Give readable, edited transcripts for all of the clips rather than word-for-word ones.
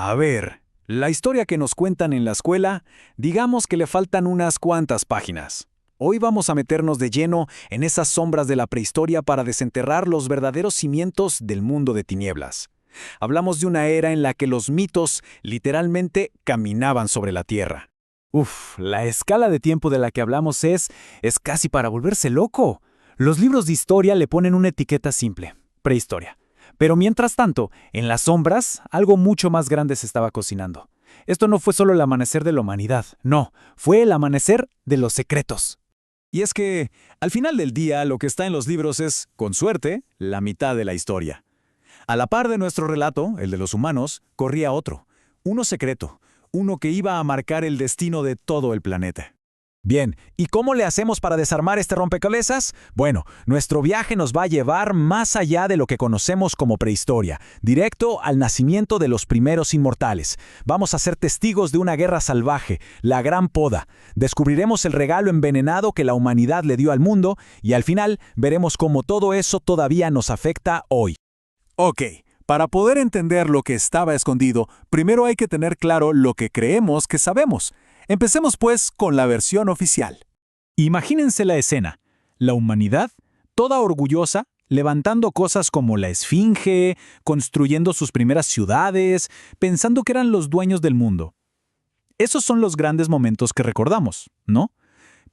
A ver, la historia que nos cuentan en la escuela, digamos que le faltan unas cuantas páginas. Hoy vamos a meternos de lleno en esas sombras de la prehistoria para desenterrar los verdaderos cimientos del mundo de tinieblas. Hablamos de una era en la que los mitos literalmente caminaban sobre la tierra. La escala de tiempo de la que hablamos es casi para volverse loco. Los libros de historia le ponen una etiqueta simple, prehistoria. Pero mientras tanto, en las sombras, algo mucho más grande se estaba cocinando. Esto no fue solo el amanecer de la humanidad, no, fue el amanecer de los secretos. Y es que, al final del día, lo que está en los libros es, con suerte, la mitad de la historia. A la par de nuestro relato, el de los humanos, corría otro, uno secreto, uno que iba a marcar el destino de todo el planeta. Bien, ¿y cómo le hacemos para desarmar este rompecabezas? Bueno, nuestro viaje nos va a llevar más allá de lo que conocemos como prehistoria, directo al nacimiento de los primeros inmortales. Vamos a ser testigos de una guerra salvaje, la Gran Poda. Descubriremos el regalo envenenado que la humanidad le dio al mundo y al final veremos cómo todo eso todavía nos afecta hoy. Ok, para poder entender lo que estaba escondido, primero hay que tener claro lo que creemos que sabemos. Empecemos pues con la versión oficial. Imagínense la escena. La humanidad, toda orgullosa, levantando cosas como la Esfinge, construyendo sus primeras ciudades, pensando que eran los dueños del mundo. Esos son los grandes momentos que recordamos, ¿no?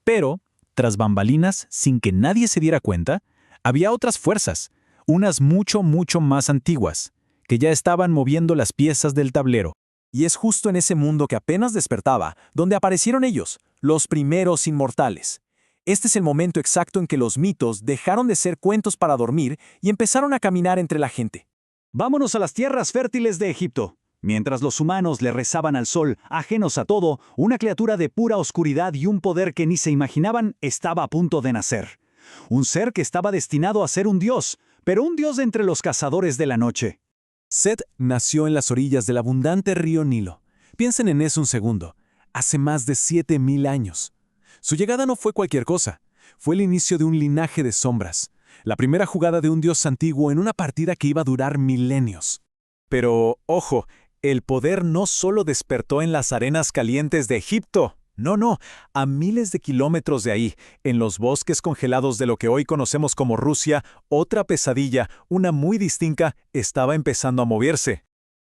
Pero, tras bambalinas, sin que nadie se diera cuenta, había otras fuerzas, unas mucho más antiguas, que ya estaban moviendo las piezas del tablero. Y es justo en ese mundo que apenas despertaba, donde aparecieron ellos, los primeros inmortales. Este es el momento exacto en que los mitos dejaron de ser cuentos para dormir y empezaron a caminar entre la gente. Vámonos a las tierras fértiles de Egipto. Mientras los humanos le rezaban al sol, ajenos a todo, una criatura de pura oscuridad y un poder que ni se imaginaban estaba a punto de nacer. Un ser que estaba destinado a ser un dios, pero un dios de entre los cazadores de la noche. Set nació en las orillas del abundante río Nilo. Piensen en eso un segundo. Hace más de 7000 años. Su llegada no fue cualquier cosa. Fue el inicio de un linaje de sombras. La primera jugada de un dios antiguo en una partida que iba a durar milenios. Pero, ojo, el poder no solo despertó en las arenas calientes de Egipto. No, a miles de kilómetros de ahí, en los bosques congelados de lo que hoy conocemos como Rusia, otra pesadilla, una muy distinta, estaba empezando a moverse.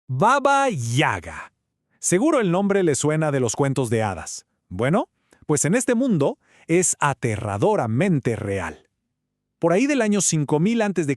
Baba Yaga. Seguro el nombre le suena de los cuentos de hadas. Bueno, pues en este mundo es aterradoramente real. Por ahí del año 5000 a.C.,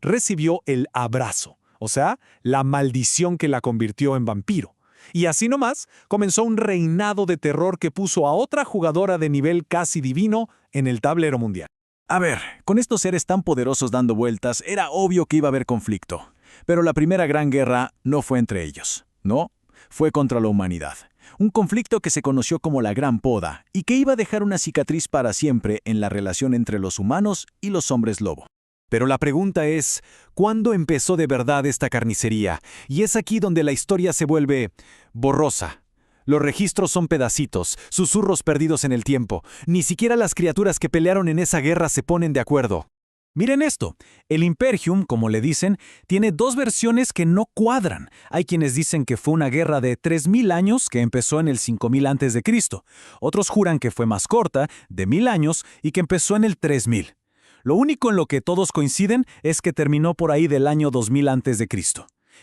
recibió el abrazo, o sea, la maldición que la convirtió en vampiro. Y así nomás, comenzó un reinado de terror que puso a otra jugadora de nivel casi divino en el tablero mundial. A ver, con estos seres tan poderosos dando vueltas, era obvio que iba a haber conflicto. Pero la primera gran guerra no fue entre ellos, no, fue contra la humanidad. Un conflicto que se conoció como la Gran Poda y que iba a dejar una cicatriz para siempre en la relación entre los humanos y los hombres lobo. Pero la pregunta es, ¿cuándo empezó de verdad esta carnicería? Y es aquí donde la historia se vuelve borrosa. Los registros son pedacitos, susurros perdidos en el tiempo. Ni siquiera las criaturas que pelearon en esa guerra se ponen de acuerdo. Miren esto, el Imperium, como le dicen, tiene dos versiones que no cuadran. Hay quienes dicen que fue una guerra de 3000 años que empezó en el 5000 a.C. Otros juran que fue más corta, de 1000 años, y que empezó en el 3000. Lo único en lo que todos coinciden es que terminó por ahí del año 2000 a.C.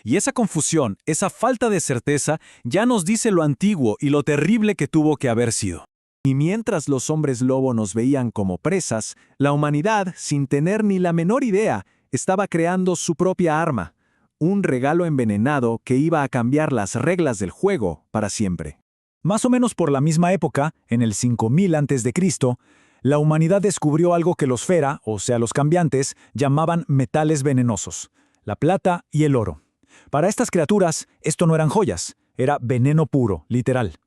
Y esa confusión, esa falta de certeza, ya nos dice lo antiguo y lo terrible que tuvo que haber sido. Y mientras los hombres lobo nos veían como presas, la humanidad, sin tener ni la menor idea, estaba creando su propia arma, un regalo envenenado que iba a cambiar las reglas del juego para siempre. Más o menos por la misma época, en el 5000 a.C., la humanidad descubrió algo que los Fera, o sea los cambiantes, llamaban metales venenosos, la plata y el oro. Para estas criaturas, esto no eran joyas, era veneno puro, literal.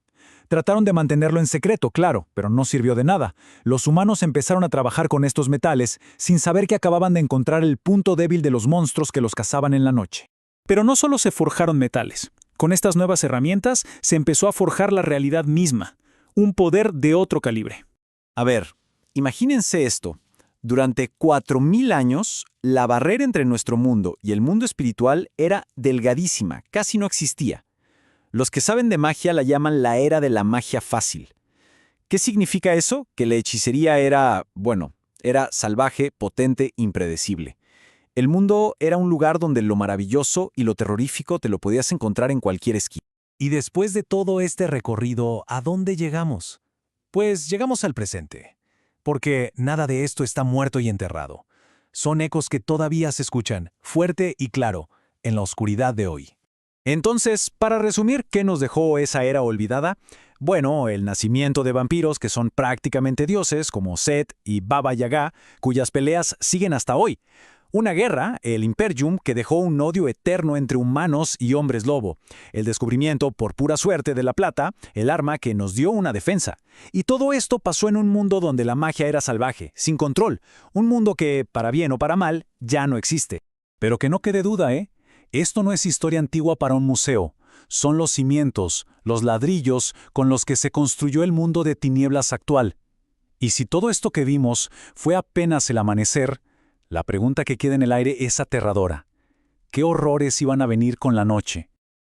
Trataron de mantenerlo en secreto, claro, pero no sirvió de nada. Los humanos empezaron a trabajar con estos metales sin saber que acababan de encontrar el punto débil de los monstruos que los cazaban en la noche. Pero no solo se forjaron metales. Con estas nuevas herramientas se empezó a forjar la realidad misma, un poder de otro calibre. A ver, imagínense esto. Durante 4000 años, la barrera entre nuestro mundo y el mundo espiritual era delgadísima, casi no existía. Los que saben de magia la llaman la era de la magia fácil. ¿Qué significa eso? Que la hechicería era salvaje, potente, impredecible. El mundo era un lugar donde lo maravilloso y lo terrorífico te lo podías encontrar en cualquier esquina. Y después de todo este recorrido, ¿a dónde llegamos? Pues llegamos al presente. Porque nada de esto está muerto y enterrado. Son ecos que todavía se escuchan, fuerte y claro, en la oscuridad de hoy. Entonces, para resumir, ¿qué nos dejó esa era olvidada? Bueno, el nacimiento de vampiros que son prácticamente dioses, como Set y Baba Yaga, cuyas peleas siguen hasta hoy. Una guerra, el Imperium, que dejó un odio eterno entre humanos y hombres lobo. El descubrimiento, por pura suerte, de la plata, el arma que nos dio una defensa. Y todo esto pasó en un mundo donde la magia era salvaje, sin control. Un mundo que, para bien o para mal, ya no existe. Pero que no quede duda, ¿eh? Esto no es historia antigua para un museo. Son los cimientos, los ladrillos con los que se construyó el mundo de tinieblas actual. Y si todo esto que vimos fue apenas el amanecer, la pregunta que queda en el aire es aterradora. ¿Qué horrores iban a venir con la noche?